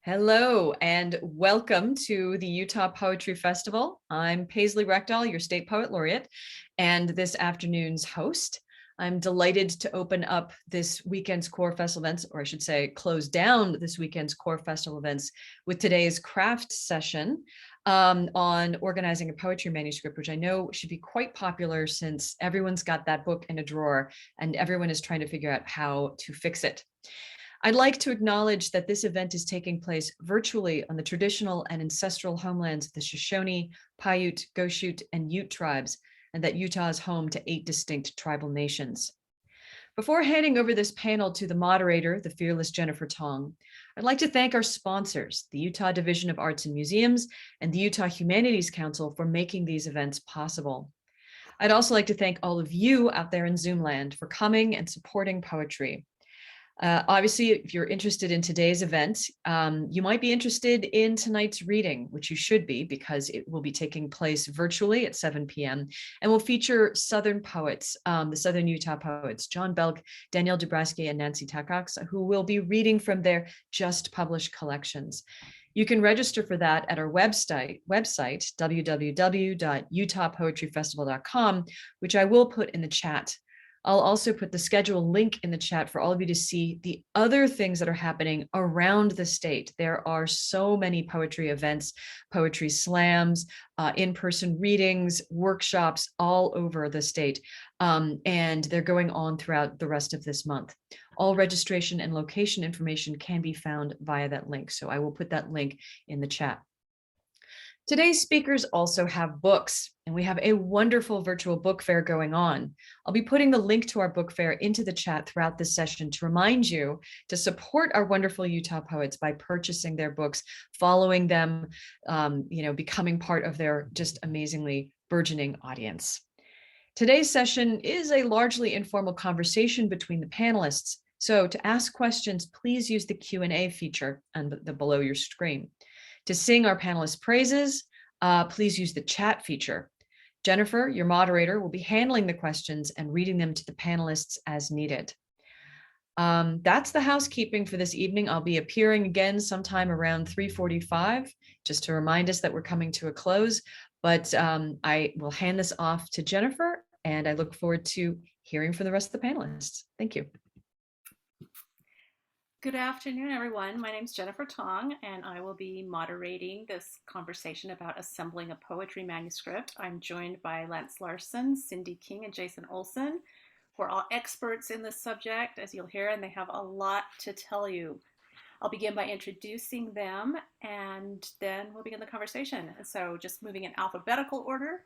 Hello and welcome to the Utah Poetry Festival. I'm Paisley Rectal, your state poet laureate, and this afternoon's host. I'm delighted to open up this weekend's core festival events, or I should say close down this weekend's core festival events with today's craft session on organizing a poetry manuscript, which I know should be quite popular since everyone's got that book in a drawer and everyone is trying to figure out how to fix it. I'd like to acknowledge that this event is taking place virtually on the traditional and ancestral homelands of the Shoshone, Paiute, Goshute, and Ute tribes, and that Utah is home to 8 distinct tribal nations. Before handing over this panel to the moderator, the fearless Jennifer Tonge, I'd like to thank our sponsors, the Utah Division of Arts and Museums and the Utah Humanities Council, for making these events possible. I'd also like to thank all of you out there in Zoom land for coming and supporting poetry. Obviously, if you're interested in today's event, you might be interested in tonight's reading, which you should be because it will be taking place virtually at 7 p.m. and will feature Southern poets, the Southern Utah poets, John Belk, Danielle Dubrasky, and Nancy Takacs, who will be reading from their just published collections. You can register for that at our website www.utahpoetryfestival.com, which I will put in the chat. I'll also put the schedule link in the chat for all of you to see the other things that are happening around the state. There are so many poetry events, poetry slams, in-person readings, workshops all over the state, and they're going on throughout the rest of this month. All registration and location information can be found via that link, so I will put that link in the chat. Today's speakers also have books, and we have a wonderful virtual book fair going on. I'll be putting the link to our book fair into the chat throughout this session to remind you to support our wonderful Utah poets by purchasing their books, following them, becoming part of their just amazingly burgeoning audience. Today's session is a largely informal conversation between the panelists. So to ask questions, please use the Q&A feature below your screen. To sing our panelists' praises, please use the chat feature. Jennifer, your moderator, will be handling the questions and reading them to the panelists as needed. That's the housekeeping for this evening. I'll be appearing again sometime around 3:45, just to remind us that we're coming to a close. But I will hand this off to Jennifer, and I look forward to hearing from the rest of the panelists. Thank you. Good afternoon, everyone. My name is Jennifer Tonge, and I will be moderating this conversation about assembling a poetry manuscript. I'm joined by Larsen, Cindy King, and Jason Olsen, who are all experts in this subject, as you'll hear, and they have a lot to tell you. I'll begin by introducing them, and then we'll begin the conversation. So just moving in alphabetical order.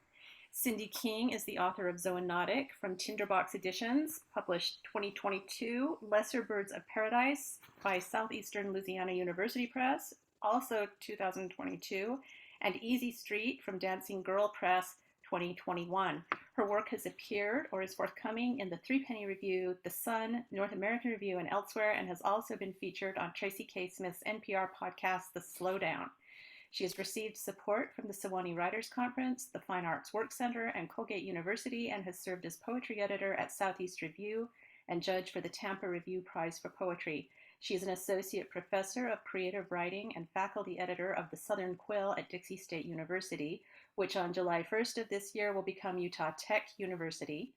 Cindy King is the author of Zoonotic from Tinderbox Editions, published 2022, Lesser Birds of Paradise by Southeastern Louisiana University Press, also 2022, and Easy Street from Dancing Girl Press, 2021. Her work has appeared or is forthcoming in the Threepenny Review, The Sun, North American Review, and elsewhere, and has also been featured on Tracy K. Smith's NPR podcast, The Slowdown. She has received support from the Sewanee Writers Conference, the Fine Arts Work Center, and Colgate University, and has served as poetry editor at Southeast Review and judge for the Tampa Review Prize for Poetry. She is an associate professor of creative writing and faculty editor of the Southern Quill at Dixie State University, which on July 1st of this year will become Utah Tech University.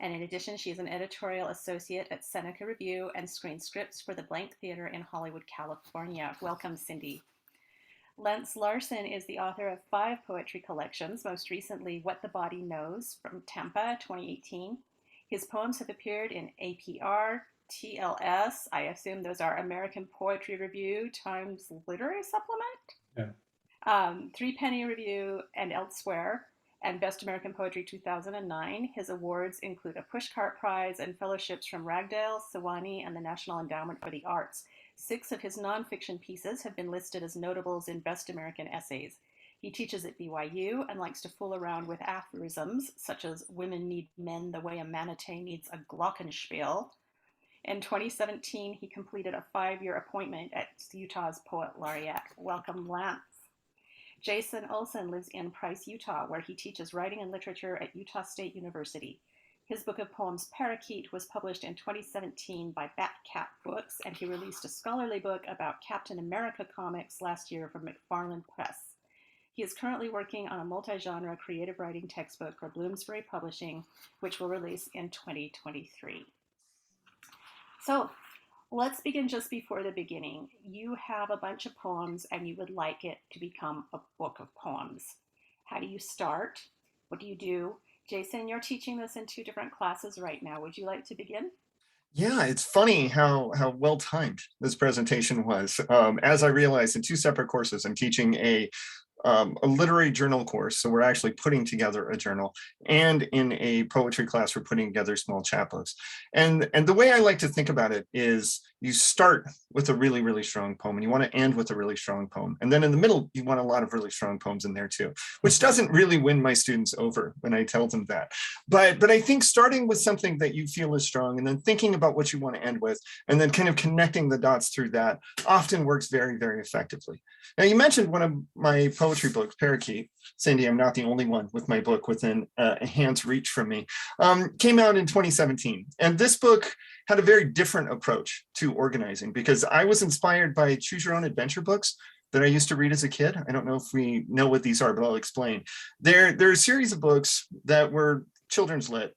And in addition, she is an editorial associate at Seneca Review and screen scripts for the Blank Theater in Hollywood, California. Welcome, Cindy. Larsen is the author of 5 poetry collections, most recently What the Body Knows from Tampa, 2018. His poems have appeared in APR, TLS, I assume those are American Poetry Review, Times Literary Supplement, Threepenny Review, and elsewhere, and Best American Poetry 2009. His awards include a Pushcart Prize and fellowships from Ragdale, Sewanee, and the National Endowment for the Arts. 6 of his nonfiction pieces have been listed as notables in Best American Essays. He teaches at BYU and likes to fool around with aphorisms, such as women need men the way a manatee needs a glockenspiel. In 2017, he completed a 5-year appointment at Utah's Poet Laureate. Welcome, Lance. Jason Olsen lives in Price, Utah, where he teaches writing and literature at Utah State University. His book of poems, Parakeet, was published in 2017 by Batcat Books, and he released a scholarly book about Captain America comics last year from McFarland Press. He is currently working on a multi-genre creative writing textbook for Bloomsbury Publishing, which will release in 2023. So let's begin just before the beginning. You have a bunch of poems and you would like it to become a book of poems. How do you start? What do you do? Jason, you're teaching this in 2 different classes right now. Would you like to begin? Yeah, it's funny how well timed this presentation was. As I realized, in 2 separate courses, I'm teaching a literary journal course. So we're actually putting together a journal, and in a poetry class, we're putting together small chapbooks. And the way I like to think about it is you start with a really, really strong poem, and you want to end with a really strong poem. And then in the middle, you want a lot of really strong poems in there too, which doesn't really win my students over when I tell them that. But I think starting with something that you feel is strong, and then thinking about what you want to end with, and then kind of connecting the dots through that often works very, very effectively. Now, you mentioned one of my poetry books, Parakeet. Cindy, I'm not the only one with my book within a hand's reach from me. Came out in 2017. And this book had a very different approach to organizing, because I was inspired by choose your own adventure books that I used to read as a kid. I don't know if we know what these are, but I'll explain. They're a series of books that were children's lit,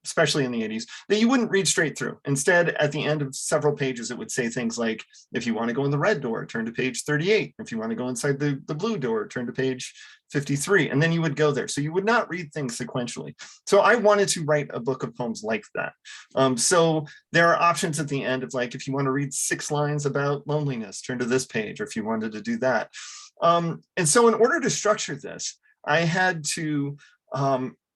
especially in the 80s, that you wouldn't read straight through. Instead, at the end of several pages, it would say things like, if you want to go in the red door, turn to page 38. If you want to go inside the blue door, turn to page 53. And then you would go there. So you would not read things sequentially. So I wanted to write a book of poems like that. So there are options at the end of, like, if you want to read 6 lines about loneliness, turn to this page, or if you wanted to do that. And so in order to structure this, I had to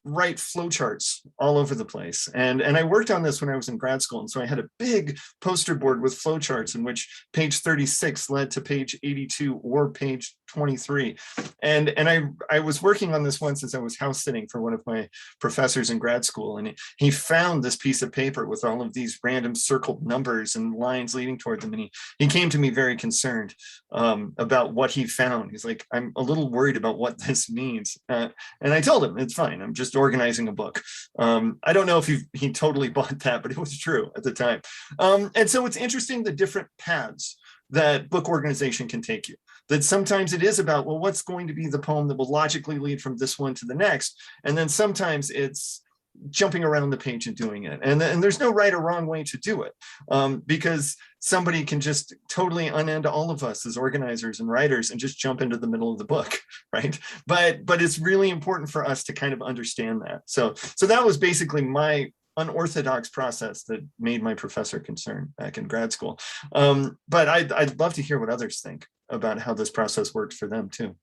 write flowcharts all over the place. And I worked on this when I was in grad school. And so I had a big poster board with flowcharts in which page 36 led to page 82 or page 23. And I was working on this once as I was house sitting for one of my professors in grad school. And he found this piece of paper with all of these random circled numbers and lines leading toward them. And he came to me very concerned about what he found. He's like, I'm a little worried about what this means. And I told him, it's fine. I'm just organizing a book. I don't know if he totally bought that, but it was true at the time. And so it's interesting, the different paths that book organization can take you. That sometimes it is about, well, what's going to be the poem that will logically lead from this one to the next? And then sometimes it's jumping around the page and doing it. And there's no right or wrong way to do it, because somebody can just totally unend all of us as organizers and writers and just jump into the middle of the book, right? But it's really important for us to kind of understand that. So that was basically my unorthodox process that made my professor concerned back in grad school. But I'd love to hear what others think about how this process worked for them too.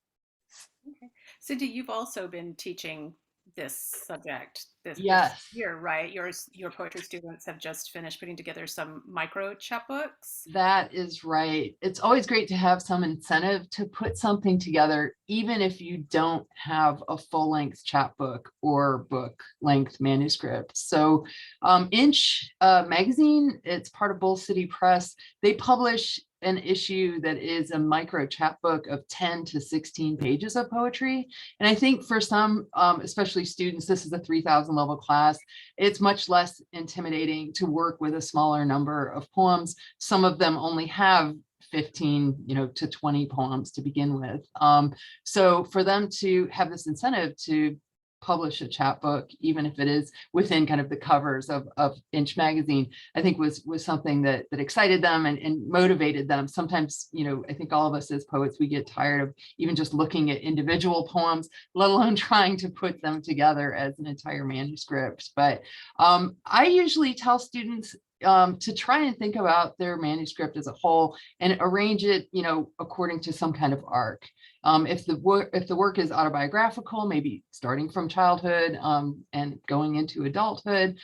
Okay. Cindy, you've also been teaching this subject this Yes, year, right? Your poetry students have just finished putting together some micro chapbooks. that is right. It's always great to have some incentive to put something together, even if you don't have a full-length chapbook or book-length manuscript. So Inch magazine, it's part of Bull City Press. They publish an issue that is a micro chapbook of 10 to 16 pages of poetry. And I think for some, especially students, this is a 3,000 level class, it's much less intimidating to work with a smaller number of poems. Some of them only have 15, to 20 poems to begin with. So for them to have this incentive to publish a chapbook, even if it is within kind of the covers of Inch magazine, I think was something that excited them and motivated them. Sometimes, I think all of us as poets, we get tired of even just looking at individual poems, let alone trying to put them together as an entire manuscript. But I usually tell students to try and think about their manuscript as a whole and arrange it, according to some kind of arc. If the work is autobiographical, maybe starting from childhood and going into adulthood.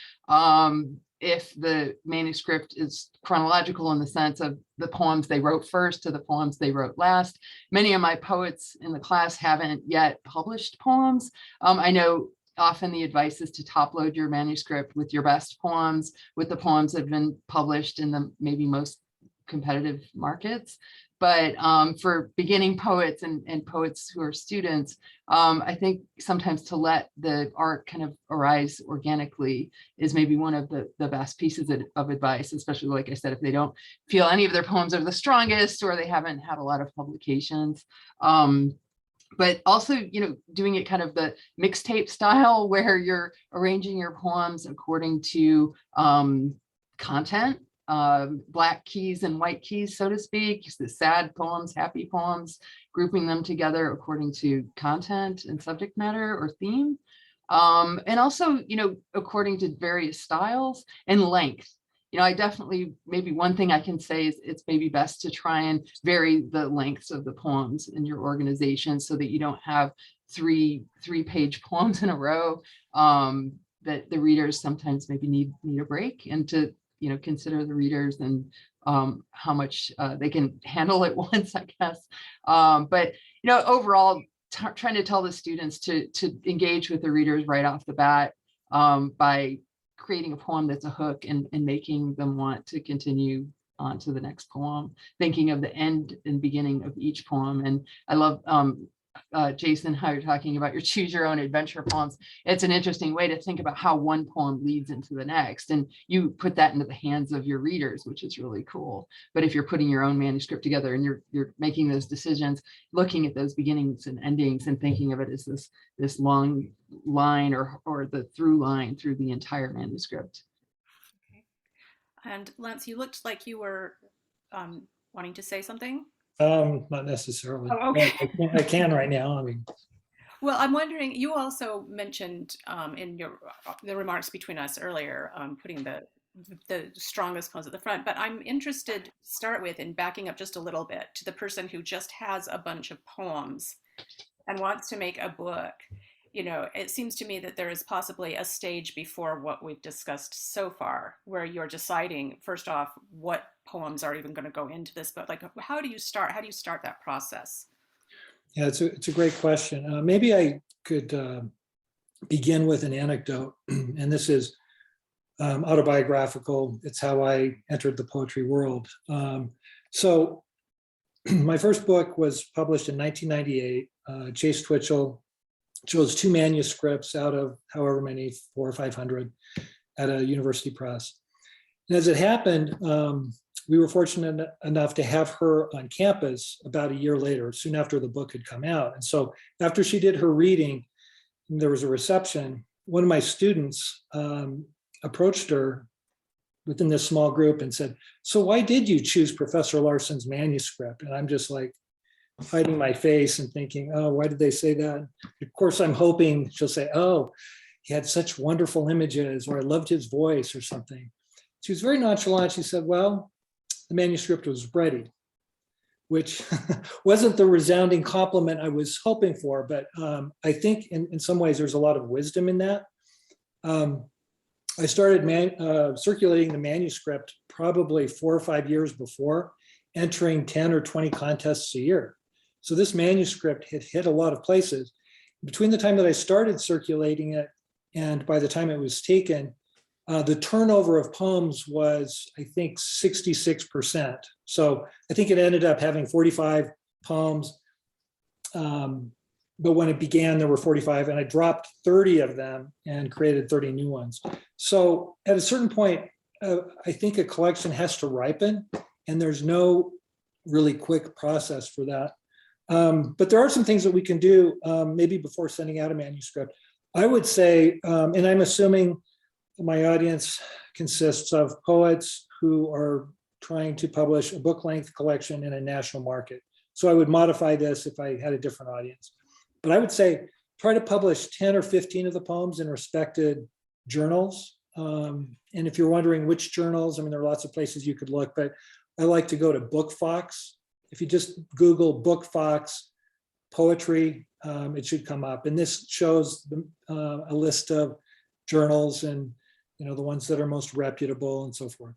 If the manuscript is chronological in the sense of the poems they wrote first to the poems they wrote last. Many of my poets in the class haven't yet published poems. I know often the advice is to top load your manuscript with your best poems, with the poems that have been published in the maybe most competitive markets. But for beginning poets and poets who are students, I think sometimes to let the art kind of arise organically is maybe one of the best pieces of advice, especially, like I said, if they don't feel any of their poems are the strongest or they haven't had a lot of publications. But also, you know, doing it kind of the mixtape style where you're arranging your poems according to content. Black keys and white keys, so to speak, the sad poems, happy poems, grouping them together according to content and subject matter or theme. And also, you know, according to various styles and length. You know, I definitely, maybe one thing I can say is it's maybe best to try and vary the lengths of the poems in your organization so that you don't have three-page poems in a row, that the readers sometimes maybe need a break, and to, you know, consider the readers and how much they can handle at once, I guess. But, you know, overall, trying to tell the students to engage with the readers right off the bat by creating a poem that's a hook and making them want to continue on to the next poem, thinking of the end and beginning of each poem. And I love, Jason, how you're talking about your choose your own adventure poems. It's an interesting way to think about how one poem leads into the next, and you put that into the hands of your readers, which is really cool. But if you're putting your own manuscript together and you're making those decisions, looking at those beginnings and endings and thinking of it as this long line or the through line through the entire manuscript. Okay. And Lance, you looked like you were wanting to say something. Not necessarily. Oh, okay. I can right now. I mean, Well, I'm wondering, you also mentioned in the remarks between us earlier, putting the strongest poems at the front, but I'm interested to start with, in backing up just a little bit, to the person who just has a bunch of poems and wants to make a book. You know, it seems to me that there is possibly a stage before what we've discussed so far, where you're deciding, first off, what poems are even going to go into this book. Like, how do you start that process? yeah, it's a great question. Maybe I could begin with an anecdote, and this is autobiographical. It's how I entered the poetry world. So my first book was published in 1998. Chase Twitchell chose 2 manuscripts out of however many, 400 or 500 at a university press. And as it happened, we were fortunate enough to have her on campus about a year later, soon after the book had come out. And so after she did her reading, there was a reception. One of my students approached her within this small group and said, "So why did you choose Professor Larsen's manuscript?" And I'm just like hiding my face and thinking, oh, why did they say that? Of course, I'm hoping she'll say, oh, he had such wonderful images, or I loved his voice or something. She was very nonchalant. She said, well, the manuscript was ready, which wasn't the resounding compliment I was hoping for, but I think in some ways there's a lot of wisdom in that. I started circulating the manuscript probably 4 or 5 years before, entering 10 or 20 contests a year. So this manuscript had hit a lot of places. Between the time that I started circulating it and by the time it was taken, the turnover of poems was, I think, 66%. So I think it ended up having 45 poems. But when it began, there were 45, and I dropped 30 of them and created 30 new ones. So at a certain point, I think a collection has to ripen, and there's no really quick process for that. But there are some things that we can do maybe before sending out a manuscript. I would say, and I'm assuming my audience consists of poets who are trying to publish a book-length collection in a national market. So I would modify this if I had a different audience. But I would say try to publish 10 or 15 of the poems in respected journals. And if you're wondering which journals, I mean, there are lots of places you could look, but I like to go to BookFox. If you just Google BookFox poetry, it should come up. And this shows a list of journals and, you know, the ones that are most reputable and so forth.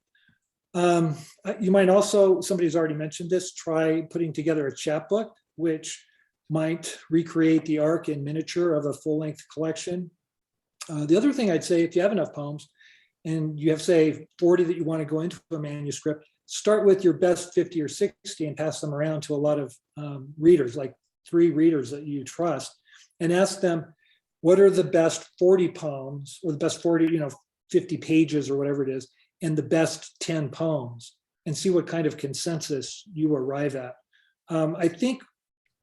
You might also, somebody's already mentioned this, try putting together a chapbook, which might recreate the arc in miniature of a full-length collection. The other thing I'd say, if you have enough poems and you have, say, 40 that you want to go into a manuscript, start with your best 50 or 60 and pass them around to a lot of readers, like 3 readers that you trust, and ask them, what are the best 40 poems, or the best 40, 50 pages or whatever it is, and the best 10 poems, and see what kind of consensus you arrive at. I think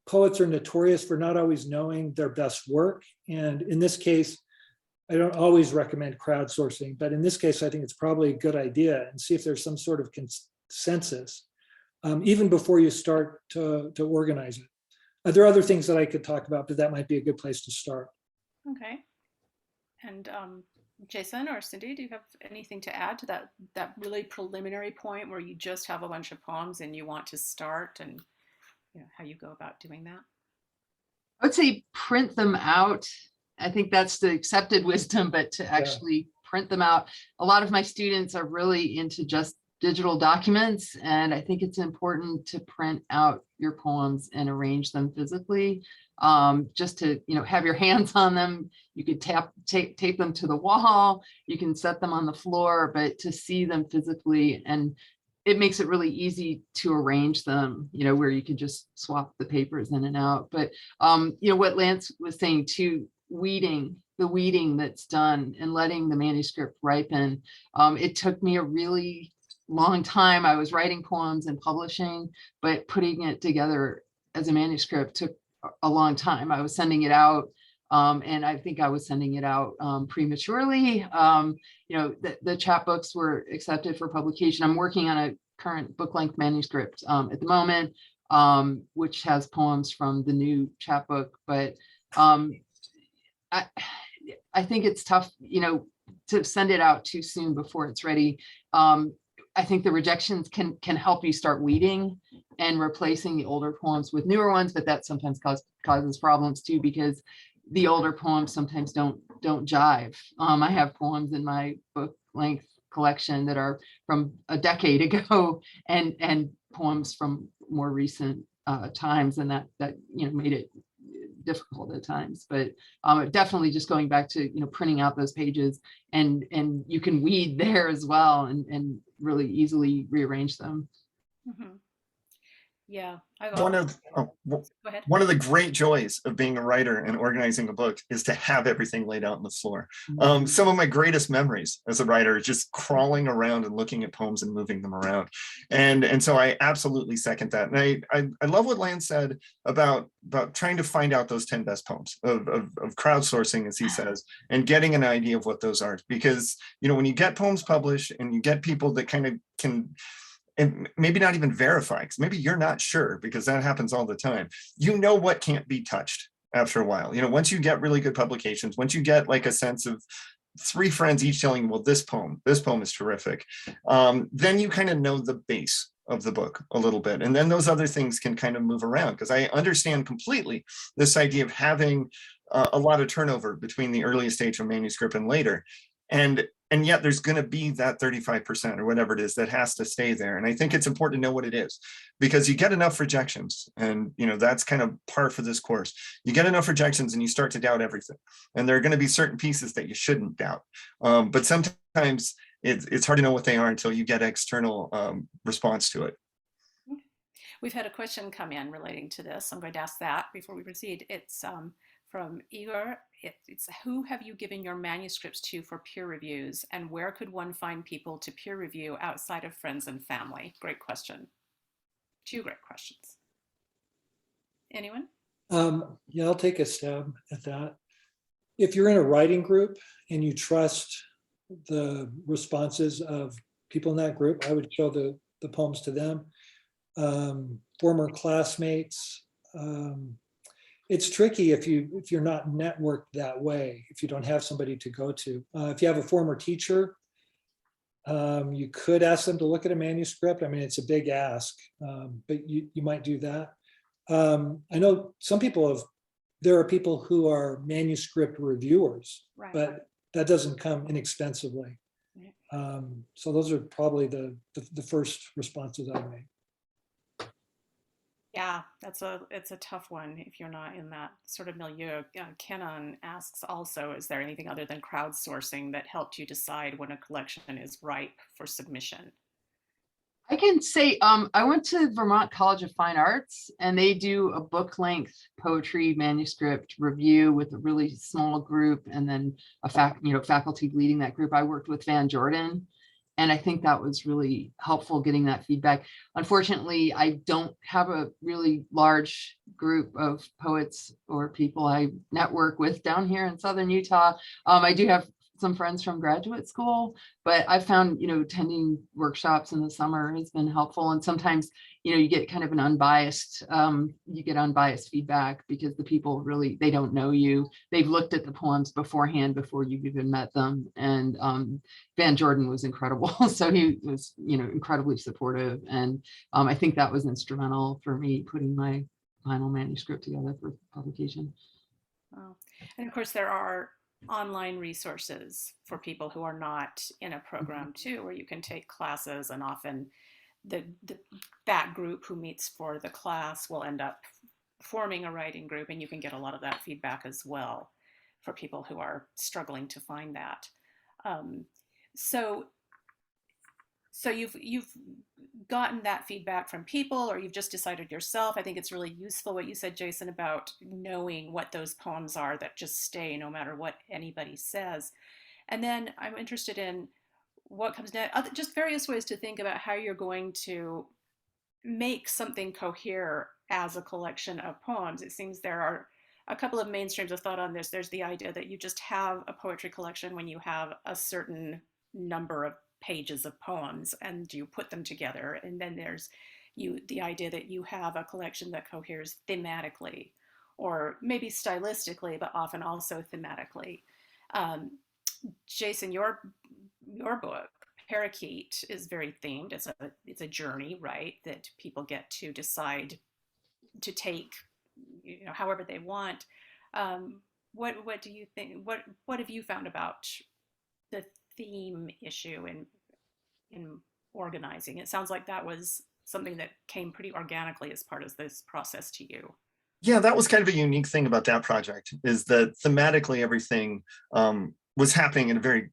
poets are notorious for not always knowing their best work. And in this case, I don't always recommend crowdsourcing, but in this case, I think it's probably a good idea, and see if there's some sort of consensus, even before you start to organize it. There are other things that I could talk about, but that might be a good place to start. Okay. And Jason or Cindy, do you have anything to add to that really preliminary point where you just have a bunch of poems and you want to start, and how you go about doing that? I would say print them out. I think that's the accepted wisdom, but to actually print them out. A lot of my students are really into just digital documents, and I think it's important to print out your poems and arrange them physically, just to have your hands on them. You could tape them to the wall, you can set them on the floor, but to see them physically, and it makes it really easy to arrange them, where you can just swap the papers in and out. But what Lance was saying too, the weeding that's done and letting the manuscript ripen. It took me a really long time. I was writing poems and publishing, but putting it together as a manuscript took a long time. I was sending it out, and I think I was sending it out prematurely. The chapbooks were accepted for publication. I'm working on a current book-length manuscript at the moment, which has poems from the new chapbook, but I think it's tough, to send it out too soon before it's ready. I think the rejections can help you start weeding and replacing the older poems with newer ones, but that sometimes causes problems too, because the older poems sometimes don't jive. I have poems in my book length collection that are from a decade ago, and poems from more recent times, and that made it difficult at times. But definitely just going back to printing out those pages, and you can weed there as well, and really easily rearrange them. Mm-hmm. Yeah. One of Go ahead. One of the great joys of being a writer and organizing a book is to have everything laid out on the floor. Some of my greatest memories as a writer is just crawling around and looking at poems and moving them around. And so I absolutely second that. And I love what Lance said about trying to find out those 10 best poems, of crowdsourcing, as he says, and getting an idea of what those are. Because, when you get poems published and you get people that kind of can, and maybe not even verify, because maybe you're not sure, because that happens all the time. What can't be touched after a while. Once you get really good publications, once you get like a sense of 3 friends each telling you, well, this poem is terrific, then you kind of know the base of the book a little bit. And then those other things can kind of move around, because I understand completely this idea of having a lot of turnover between the earliest stage of manuscript and later. And yet there's going to be that 35% or whatever it is that has to stay there. And I think it's important to know what it is, because you get enough rejections, and that's kind of par for this course. You get enough rejections and you start to doubt everything. And there are going to be certain pieces that you shouldn't doubt. But sometimes it's hard to know what they are until you get external response to it. We've had a question come in relating to this. I'm going to ask that before we proceed. It's from Igor. It's who have you given your manuscripts to for peer reviews, and where could one find people to peer review outside of friends and family? Great question. 2 great questions. Anyone? Yeah, I'll take a stab at that. If you're in a writing group and you trust the responses of people in that group, I would show the poems to them. Former classmates. It's tricky if you're not networked that way, if you don't have somebody to go to. If you have a former teacher, you could ask them to look at a manuscript. I mean, it's a big ask, but you might do that. I know there are people who are manuscript reviewers, right, but that doesn't come inexpensively. Right. So those are probably the first responses I make. Yeah, it's a tough one if you're not in that sort of milieu. Kenan asks also, is there anything other than crowdsourcing that helped you decide when a collection is ripe for submission? I can say I went to Vermont College of Fine Arts, and they do a book length poetry manuscript review with a really small group, and then a faculty leading that group. I worked with Van Jordan, and I think that was really helpful getting that feedback. Unfortunately, I don't have a really large group of poets or people I network with down here in Southern Utah. I do have some friends from graduate school, but I found, attending workshops in the summer has been helpful. And sometimes, you get kind of an unbiased, feedback, because the people really, they don't know you. They've looked at the poems beforehand before you've even met them. And Van Jordan was incredible. So he was, incredibly supportive. And I think that was instrumental for me putting my final manuscript together for publication. Oh. And of course, there are online resources for people who are not in a program too, where you can take classes, and often that group who meets for the class will end up forming a writing group, and you can get a lot of that feedback as well for people who are struggling to find that. So you've gotten that feedback from people, or you've just decided yourself. I think it's really useful what you said, Jason, about knowing what those poems are that just stay no matter what anybody says. And then I'm interested in what comes next, just various ways to think about how you're going to make something cohere as a collection of poems. It seems there are a couple of main streams of thought on this. There's the idea that you just have a poetry collection when you have a certain number of pages of poems and you put them together. And then there's the idea that you have a collection that coheres thematically, or maybe stylistically, but often also thematically. Jason, your book, Parakeet, is very themed. It's a journey, right, that people get to decide to take, however they want. What do you think? What have you found about the theme issue in organizing? It sounds like that was something that came pretty organically as part of this process to you. Yeah, that was kind of a unique thing about that project, is that thematically everything was happening in a very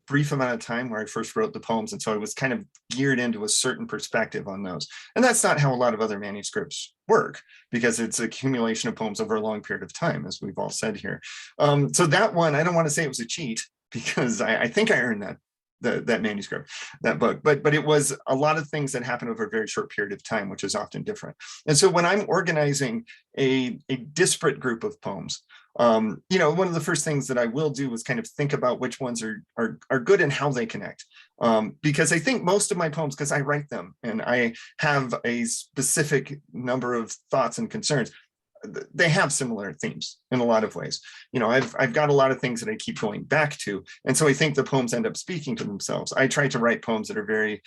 brief amount of time where I first wrote the poems. And so I was kind of geared into a certain perspective on those. And that's not how a lot of other manuscripts work, because it's an accumulation of poems over a long period of time, as we've all said here. So that one, I don't want to say it was a cheat, because I think I earned that manuscript, that book, but it was a lot of things that happened over a very short period of time, which is often different. And so when I'm organizing a disparate group of poems, one of the first things that I will do is kind of think about which ones are good and how they connect. Because I think most of my poems, because I write them and I have a specific number of thoughts and concerns, they have similar themes in a lot of ways. I've got a lot of things that I keep going back to. And so I think the poems end up speaking to themselves. I try to write poems that are very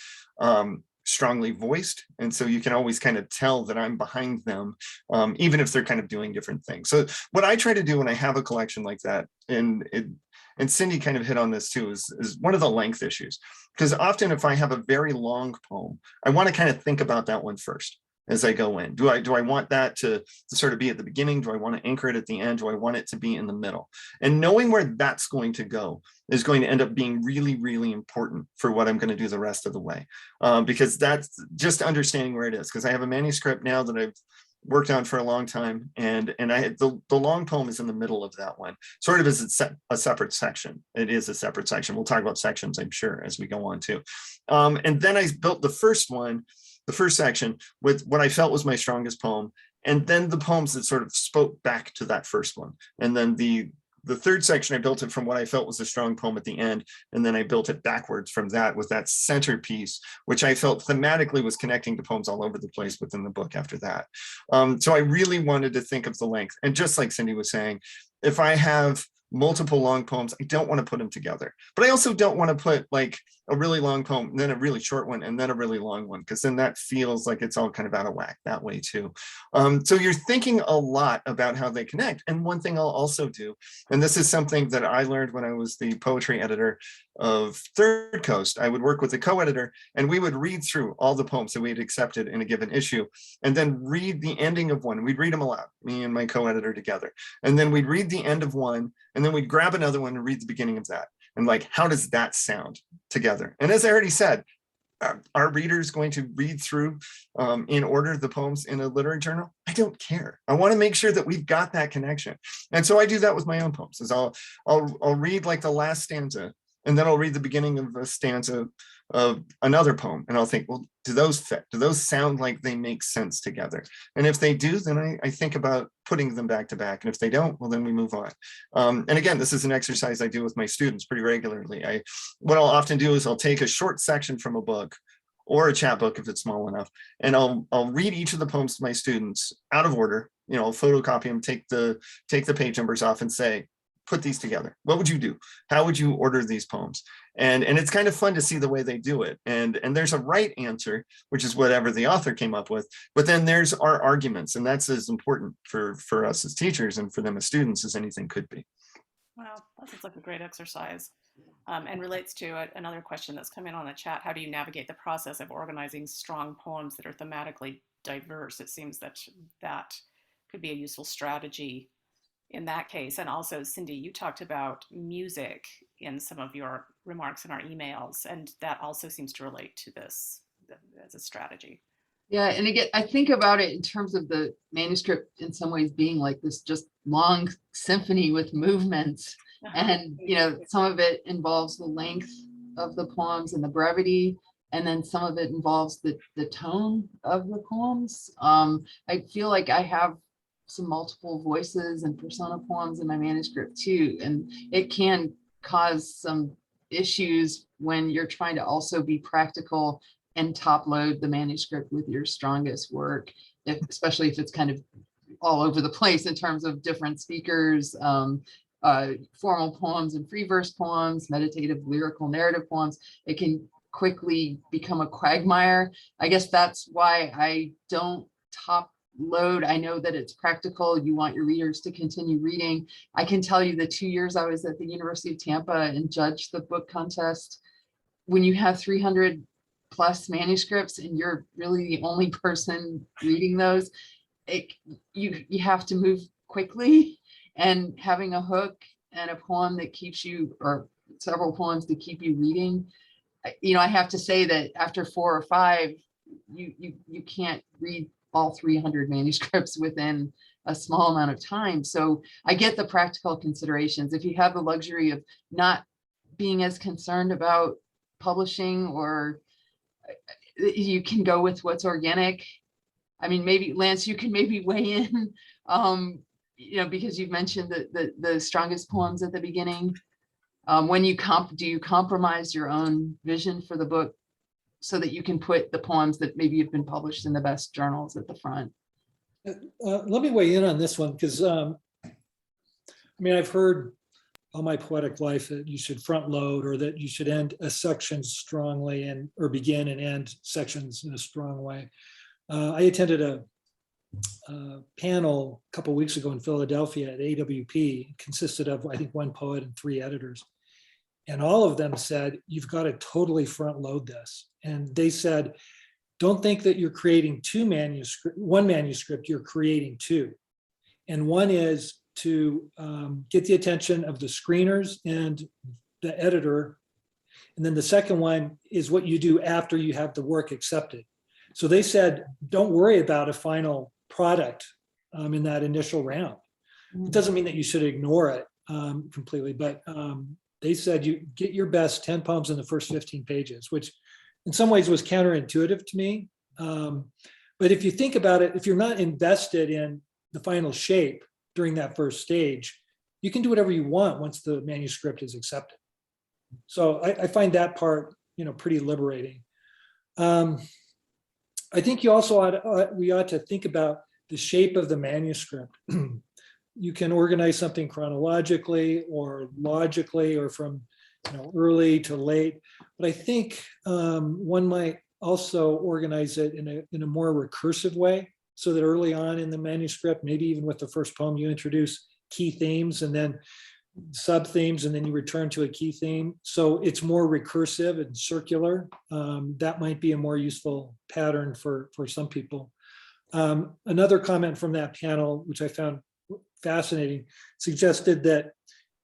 strongly voiced. And so you can always kind of tell that I'm behind them, even if they're kind of doing different things. So what I try to do when I have a collection like that, and Cindy kind of hit on this too, is one of the length issues. Because often if I have a very long poem, I want to kind of think about that one first as I go in. Do I want that to sort of be at the beginning? Do I want to anchor it at the end? Do I want it to be in the middle? And knowing where that's going to go is going to end up being really, really important for what I'm going to do the rest of the way. Because that's just understanding where it is. Because I have a manuscript now that I've worked on for a long time, and the long poem is in the middle of that one, sort of as a separate section. It is a separate section. We'll talk about sections, I'm sure, as we go on too. And then I built the first section with what I felt was my strongest poem, and then the poems that sort of spoke back to that first one. And then the third section, I built it from what I felt was a strong poem at the end, and then I built it backwards from that with that centerpiece, which I felt thematically was connecting to poems all over the place within the book after that. So I really wanted to think of the length. And just like Cindy was saying, if I have multiple long poems, I don't want to put them together, but I also don't want to put like a really long poem, and then a really short one, and then a really long one, because then that feels like it's all kind of out of whack that way too. So you're thinking a lot about how they connect. And one thing I'll also do, and this is something that I learned when I was the poetry editor of Third Coast, I would work with a co-editor, and we would read through all the poems that we had accepted in a given issue, and then read the ending of one. We'd read them aloud, me and my co-editor together. And then we'd read the end of one, and then we'd grab another one and read the beginning of that. And like, how does that sound together? And as I already said, are readers going to read through in order the poems in a literary journal? I don't care. I want to make sure that we've got that connection. And so I do that with my own poems. Is I'll read like the last stanza, and then I'll read the beginning of a stanza of another poem, and I'll think, well, do those fit? Do those sound like they make sense together? And if they do, then I think about putting them back to back. And if they don't, well, then we move on. And again, this is an exercise I do with my students pretty regularly. What I'll often do is I'll take a short section from a book or a chapbook if it's small enough, and I'll read each of the poems to my students out of order. I'll photocopy them, take the page numbers off, and say, put these together. What would you do? How would you order these poems? And it's kind of fun to see the way they do it. And there's a right answer, which is whatever the author came up with. But then there's our arguments, and that's as important for us as teachers and for them as students as anything could be. Wow, that sounds like a great exercise, and relates to another question that's come in on the chat. How do you navigate the process of organizing strong poems that are thematically diverse? It seems that could be a useful strategy in that case. And also, Cindy, you talked about music in some of your remarks in our emails, and that also seems to relate to this as a strategy. Yeah, and again, I think about it in terms of the manuscript in some ways being like this just long symphony with movements. And, some of it involves the length of the poems and the brevity, and then some of it involves the tone of the poems. I feel like I have some multiple voices and persona poems in my manuscript too, and it can cause some issues when you're trying to also be practical and top load the manuscript with your strongest work, especially if it's kind of all over the place in terms of different speakers, formal poems and free verse poems, meditative, lyrical, narrative poems. It can quickly become a quagmire. I guess that's why I don't top load. I know that it's practical. You want your readers to continue reading. I can tell you the 2 years I was at the University of Tampa and judged the book contest, when you have 300 plus manuscripts and you're really the only person reading those, you have to move quickly, and having a hook and a poem that keeps you, or several poems to keep you reading. I have to say that after 4 or 5, you can't read all 300 manuscripts within a small amount of time. So I get the practical considerations. If you have the luxury of not being as concerned about publishing, or you can go with what's organic. I mean, maybe Lance, you can maybe weigh in, because you've mentioned the strongest poems at the beginning. When do you compromise your own vision for the book so that you can put the poems that maybe have been published in the best journals at the front? Let me weigh in on this one, because I've heard all my poetic life that you should front load, or that you should end a section strongly or begin and end sections in a strong way. I attended a panel a couple of weeks ago in Philadelphia at AWP. It consisted of, I think, 1 poet and 3 editors. And all of them said, you've got to totally front load this. And they said, don't think that you're creating one manuscript, you're creating 2. And one is to get the attention of the screeners and the editor. And then the second one is what you do after you have the work accepted. So they said, don't worry about a final product in that initial round. It doesn't mean that you should ignore it completely, but they said you get your best 10 poems in the first 15 pages, which in some ways was counterintuitive to me. But if you think about it, if you're not invested in the final shape during that first stage, you can do whatever you want once the manuscript is accepted. So I find that part, pretty liberating. I think you also we ought to think about the shape of the manuscript. You can organize something chronologically or logically, or from early to late. But I think one might also organize it in a more recursive way, so that early on in the manuscript, maybe even with the first poem, you introduce key themes and then sub themes, and then you return to a key theme. So it's more recursive and circular. That might be a more useful pattern for some people. Another comment from that panel, which I found fascinating, suggested that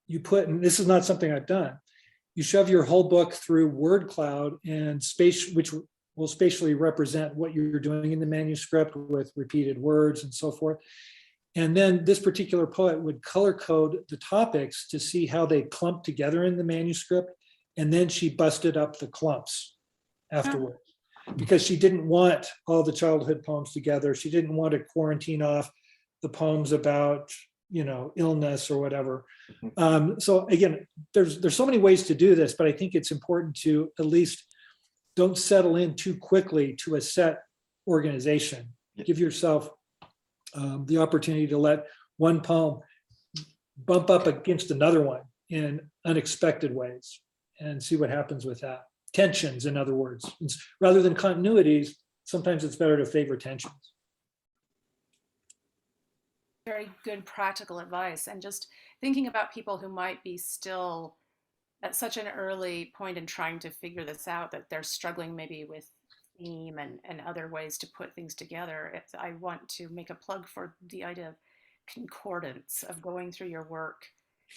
you put, and this is not something I've done, you shove your whole book through word cloud and space, which will spatially represent what you're doing in the manuscript with repeated words and so forth. And then this particular poet would color code the topics to see how they clump together in the manuscript. And then she busted up the clumps afterwards because she didn't want all the childhood poems together. She didn't want to quarantine off the poems about, illness or whatever. So again, there's so many ways to do this, but I think it's important to at least don't settle in too quickly to a set organization. Give yourself the opportunity to let one poem bump up against another one in unexpected ways and see what happens with that. Tensions, in other words. Rather than continuities, sometimes it's better to favor tensions. Very good practical advice. And just thinking about people who might be still at such an early point in trying to figure this out, that they're struggling maybe with theme and other ways to put things together. I want to make a plug for the idea of concordance, of going through your work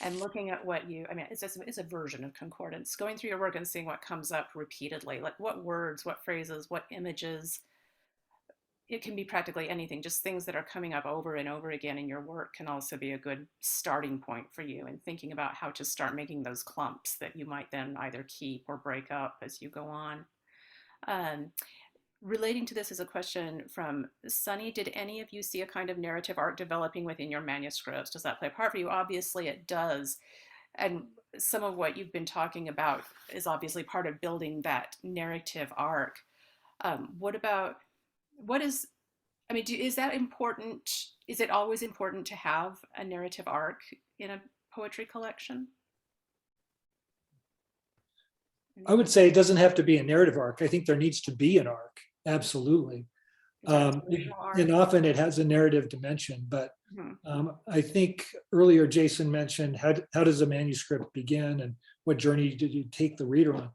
and looking at what it's a version of concordance, going through your work and seeing what comes up repeatedly, like what words, what phrases, what images. It can be practically anything, just things that are coming up over and over again in your work can also be a good starting point for you in thinking about how to start making those clumps that you might then either keep or break up as you go on. Relating to this is a question from Sunny. Did any of you see a kind of narrative arc developing within your manuscripts? Does that play a part for you? Obviously it does. And some of what you've been talking about is obviously part of building that narrative arc. Is that important? Is it always important to have a narrative arc in a poetry collection? I would say it doesn't have to be a narrative arc. I think there needs to be an arc. Absolutely. And often it has a narrative dimension, but I think earlier Jason mentioned how does a manuscript begin and what journey did you take the reader on?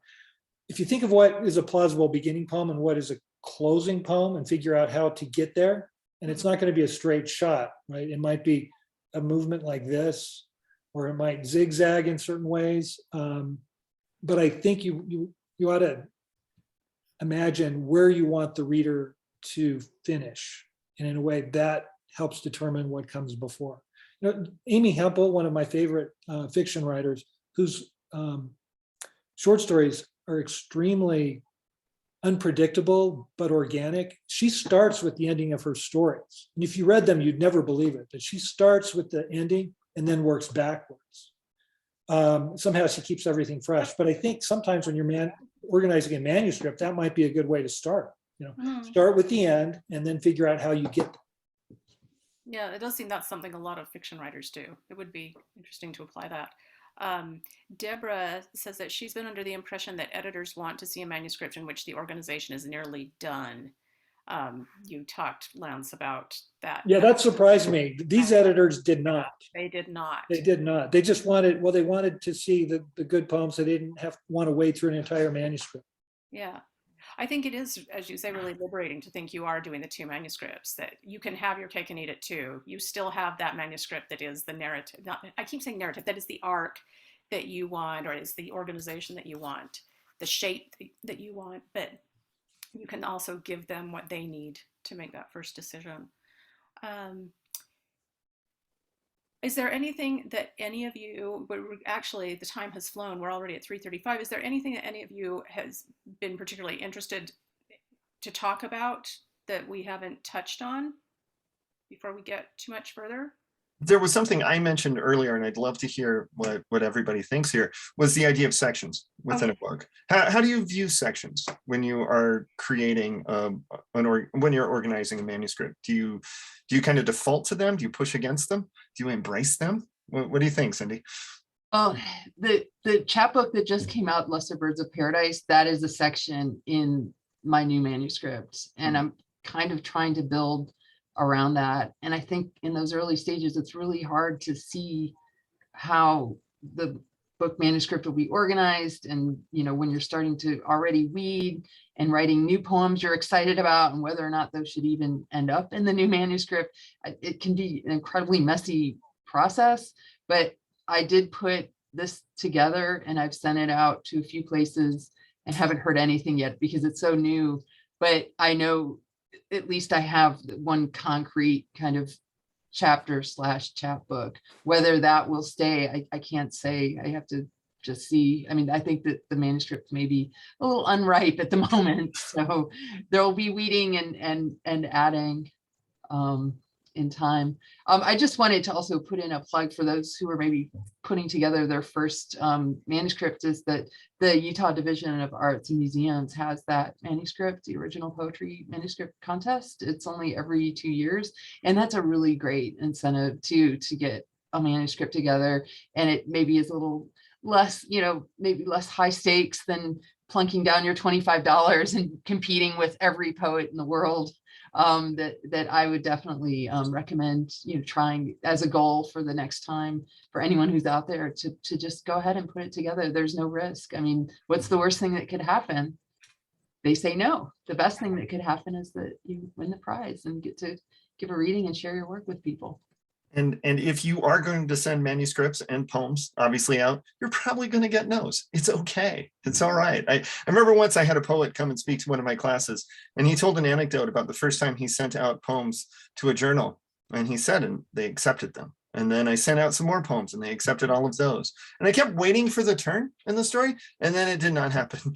If you think of what is a plausible beginning poem and what is a closing poem and figure out how to get there, and it's not going to be a straight shot, right? It might be a movement like this, or it might zigzag in certain ways. But I think you ought to imagine where you want the reader to finish, and in a way that helps determine what comes before. Amy Hempel, one of my favorite fiction writers, whose short stories are extremely unpredictable but organic. She starts with the ending of her stories, and if you read them, you'd never believe it. But she starts with the ending and then works backwards. Somehow she keeps everything fresh. But I think sometimes when you're organizing a manuscript, that might be a good way to start. Start with the end and then figure out how you get there. Yeah, it does seem that's something a lot of fiction writers do. It would be interesting to apply that. Deborah says that she's been under the impression that editors want to see a manuscript in which the organization is nearly done. You talked, Lance, about that. Yeah, that surprised me. These editors did not. They did not. They did not. They just wanted, they wanted to see the good poems. They didn't want to wade through an entire manuscript. Yeah. I think it is, as you say, really liberating to think you are doing the two manuscripts, that you can have your cake and eat it too. You still have that manuscript that is the narrative. I keep saying narrative, that is the arc that you want, or is the organization that you want, the shape that you want, but you can also give them what they need to make that first decision. Is there anything that any of you, but actually the time has flown, we're already at 3:35. Is there anything that any of you has been particularly interested to talk about that we haven't touched on before we get too much further? There was something I mentioned earlier, and I'd love to hear what everybody thinks here, was the idea of sections within a book. How do you view sections when you are creating when you're organizing a manuscript? Do you kind of default to them? Do you push against them? Do you embrace them? What do you think, Cindy? Well, the chapbook that just came out, Lesser Birds of Paradise, that is a section in my new manuscript, and I'm kind of trying to build around that. And I think in those early stages, it's really hard to see how the book manuscript will be organized. And, when you're starting to already weed and writing new poems you're excited about, and whether or not those should even end up in the new manuscript, it can be an incredibly messy process. But I did put this together, and I've sent it out to a few places and haven't heard anything yet because it's so new. But I know at least I have one concrete kind of chapter / chapbook. Whether that will stay, I can't say. I have to just see. I mean, I think that the manuscript may be a little unripe at the moment, so there will be weeding and adding in time. I just wanted to also put in a plug for those who are maybe putting together their first manuscript, is that the Utah Division of Arts and Museums has that manuscript, the original poetry manuscript contest. It's only every 2 years, and that's a really great incentive to get a manuscript together. And it maybe is a little less, maybe less high stakes than plunking down your $25 and competing with every poet in the world. That I would definitely recommend, trying as a goal for the next time for anyone who's out there to just go ahead and put it together. There's no risk. I mean, what's the worst thing that could happen? They say no. The best thing that could happen is that you win the prize and get to give a reading and share your work with people. And if you are going to send manuscripts and poems, obviously, out, you're probably going to get no's. It's okay. It's all right. I remember once I had a poet come and speak to one of my classes, and he told an anecdote about the first time he sent out poems to a journal. And he said, and they accepted them. And then I sent out some more poems and they accepted all of those. And I kept waiting for the turn in the story, and then it did not happen.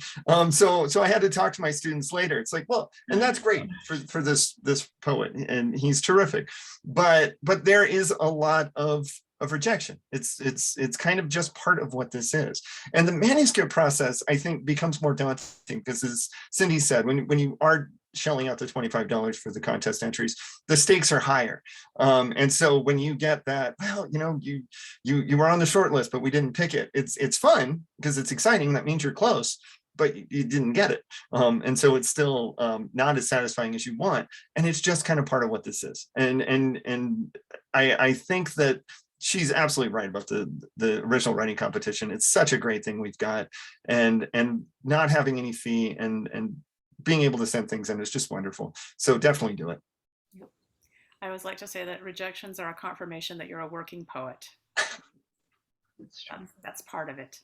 So I had to talk to my students later. It's like, well, and that's great for this poet, and he's terrific. But there is a lot of rejection. It's kind of just part of what this is. And the manuscript process, I think, becomes more daunting because, as Cindy said, when you are shelling out the $25 for the contest entries, the stakes are higher. And so when you get that, well, you were on the short list, but we didn't pick it. It's fun because it's exciting. That means you're close, but you didn't get it. And so it's still not as satisfying as you want. And it's just kind of part of what this is. And I think that she's absolutely right about the original writing competition. It's such a great thing we've got, and not having any fee and being able to send things in is just wonderful. So definitely do it. I always like to say that rejections are a confirmation that you're a working poet. That's part of it.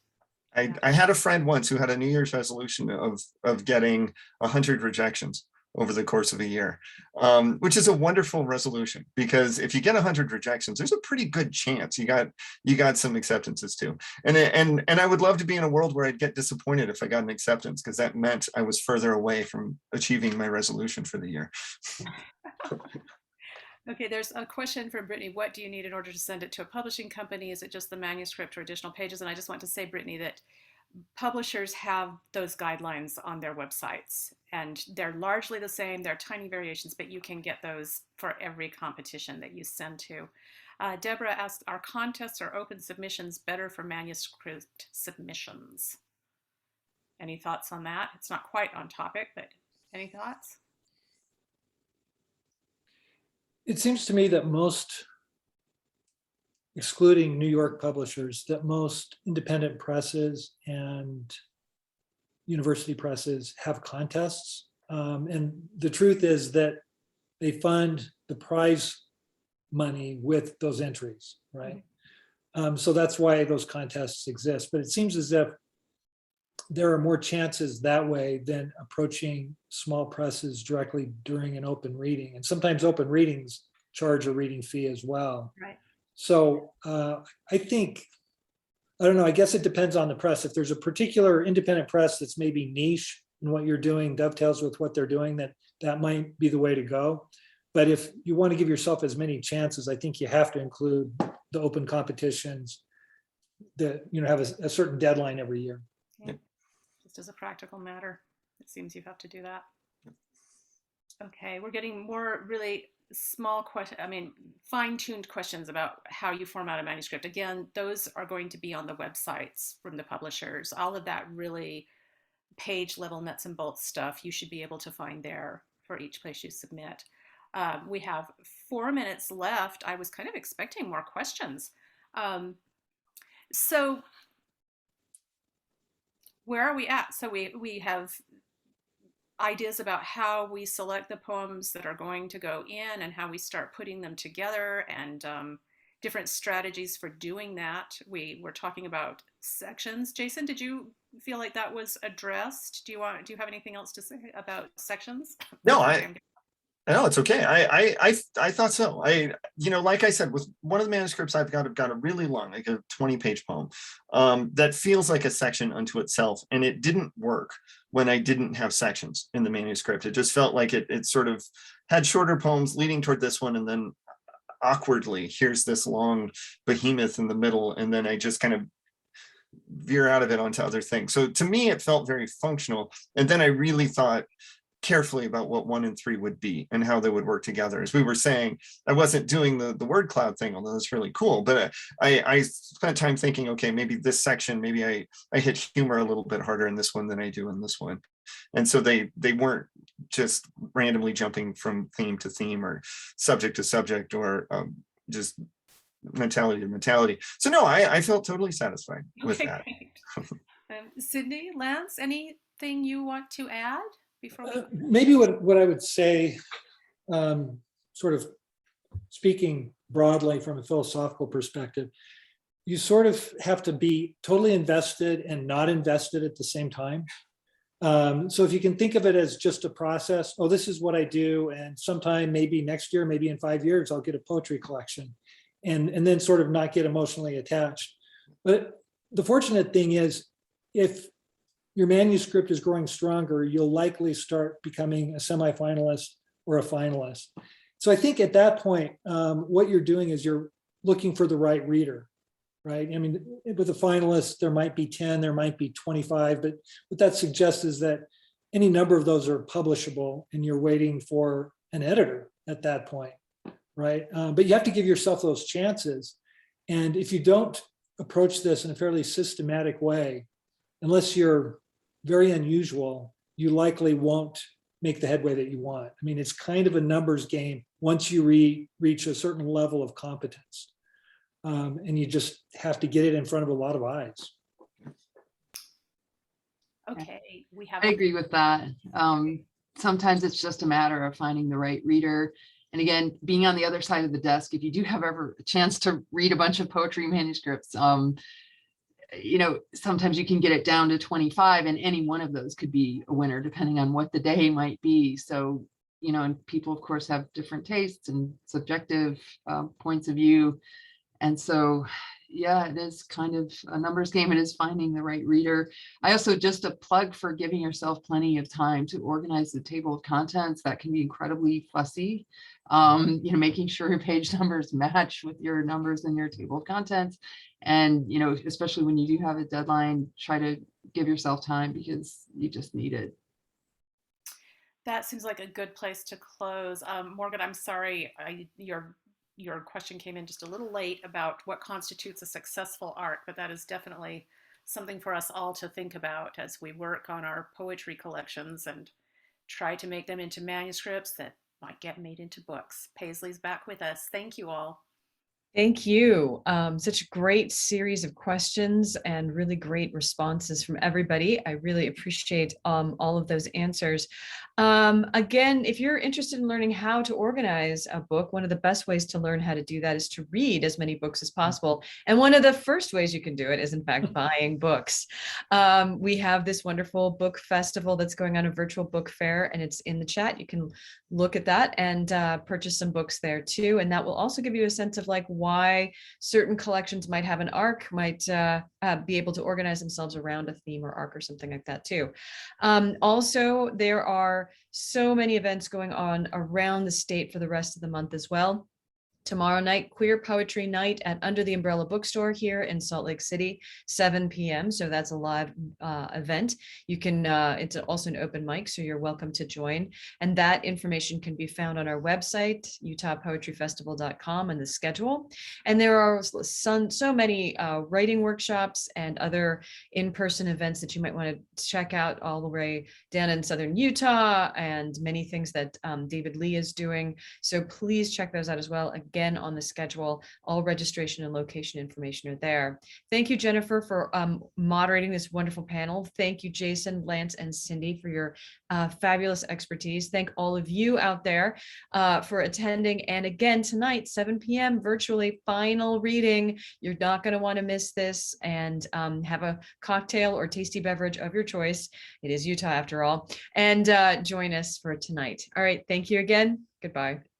I had a friend once who had a New Year's resolution of getting 100 rejections over the course of a year, which is a wonderful resolution, because if you get 100 rejections, there's a pretty good chance you got some acceptances too. And I would love to be in a world where I'd get disappointed if I got an acceptance, because that meant I was further away from achieving my resolution for the year. Okay, there's a question from Brittany. What do you need in order to send it to a publishing company? Is it just the manuscript or additional pages? And I just want to say, Brittany, that publishers have those guidelines on their websites, and they're largely the same. They're tiny variations, but you can get those for every competition that you send to. Deborah asked, are contests or open submissions better for manuscript submissions? Any thoughts on that? It's not quite on topic, but any thoughts? It seems to me that most, excluding New York publishers, that most independent presses and university presses have contests. And the truth is that they fund the prize money with those entries, right? So that's why those contests exist. But it seems as if there are more chances that way than approaching small presses directly during an open reading. And sometimes open readings charge a reading fee as well. Right. So I think, I don't know, I guess it depends on the press. If there's a particular independent press that's maybe niche in what you're doing, dovetails with what they're doing, that might be the way to go. But if you want to give yourself as many chances, I think you have to include the open competitions that, have a certain deadline every year. Yeah. Just as a practical matter, it seems you have to do that. Okay, we're getting more really small questions, fine-tuned questions about how you format a manuscript. Again, those are going to be on the websites from the publishers. All of that really page level nuts and bolts stuff you should be able to find there for each place you submit. We have 4 minutes left. I was kind of expecting more questions. So where are we at? So we have ideas about how we select the poems that are going to go in and how we start putting them together and different strategies for doing that. We were talking about sections. Jason, did you feel like that was addressed? Do you have anything else to say about sections? No, no, it's okay. I thought so. Like I said, with one of the manuscripts, I've got a really long, like a 20-page poem that feels like a section unto itself, and it didn't work when I didn't have sections in the manuscript. It just felt like it sort of had shorter poems leading toward this one, and then awkwardly, here's this long behemoth in the middle, and then I just kind of veer out of it onto other things. So to me, it felt very functional. And then I really thought carefully about what 1 and 3 would be and how they would work together. As we were saying, I wasn't doing the word cloud thing, although it's really cool, but I spent time thinking, okay, maybe this section, maybe I hit humor a little bit harder in this one than I do in this one. And so they weren't just randomly jumping from theme to theme or subject to subject or just mentality to mentality. So no, I felt totally satisfied with that. Cindy, Lance, anything you want to add before we... Maybe what I would say, sort of speaking broadly from a philosophical perspective, you sort of have to be totally invested and not invested at the same time. So if you can think of it as just a process, oh, this is what I do, and sometime maybe next year, maybe in 5 years, I'll get a poetry collection, and then sort of not get emotionally attached. But the fortunate thing is, if your manuscript is growing stronger, you'll likely start becoming a semifinalist or a finalist. So I think at that point, what you're doing is you're looking for the right reader, right? I mean, with a finalist, there might be 10, there might be 25, but what that suggests is that any number of those are publishable, and you're waiting for an editor at that point, right? But you have to give yourself those chances. And if you don't approach this in a fairly systematic way, unless you're very unusual, you likely won't make the headway that you want. I mean, it's kind of a numbers game once you reach a certain level of competence. And you just have to get it in front of a lot of eyes. Okay, we have... I agree with that. Sometimes it's just a matter of finding the right reader. And again, being on the other side of the desk, if you do have ever a chance to read a bunch of poetry manuscripts, sometimes you can get it down to 25, and any one of those could be a winner depending on what the day might be. So, and people of course have different tastes and subjective points of view. And so, yeah, it is kind of a numbers game. It is finding the right reader. I also, just a plug for giving yourself plenty of time to organize the table of contents. That can be incredibly fussy. Making sure your page numbers match with your numbers in your table of contents. And, especially when you do have a deadline, try to give yourself time because you just need it. That seems like a good place to close. Morgan, I'm sorry, your question came in just a little late about what constitutes a successful arc, but that is definitely something for us all to think about as we work on our poetry collections and try to make them into manuscripts that might get made into books. Paisley's back with us. Thank you all. Thank you. Such a great series of questions and really great responses from everybody. I really appreciate all of those answers. Again, if you're interested in learning how to organize a book, one of the best ways to learn how to do that is to read as many books as possible. And one of the first ways you can do it is, in fact, buying books. We have this wonderful book festival that's going on, a virtual book fair, and it's in the chat. You can look at that and purchase some books there too. And that will also give you a sense of like why certain collections might have an arc, might be able to organize themselves around a theme or arc or something like that too. Also, there are so many events going on around the state for the rest of the month as well. Tomorrow night, Queer Poetry Night at Under the Umbrella Bookstore here in Salt Lake City, 7 p.m. So that's a live event. You can, it's also an open mic, so you're welcome to join. And that information can be found on our website, utahpoetryfestival.com, and the schedule. And there are so many writing workshops and other in-person events that you might want to check out all the way down in Southern Utah, and many things that David Lee is doing. So please check those out as well. again on the schedule. All registration and location information are there. Thank you, Jennifer, for moderating this wonderful panel. Thank you, Jason, Lance, and Cindy for your fabulous expertise. Thank all of you out there for attending. And again, tonight, 7 p.m. virtually, final reading. You're not going to want to miss this, and have a cocktail or tasty beverage of your choice. It is Utah after all. And join us for tonight. All right. Thank you again. Goodbye.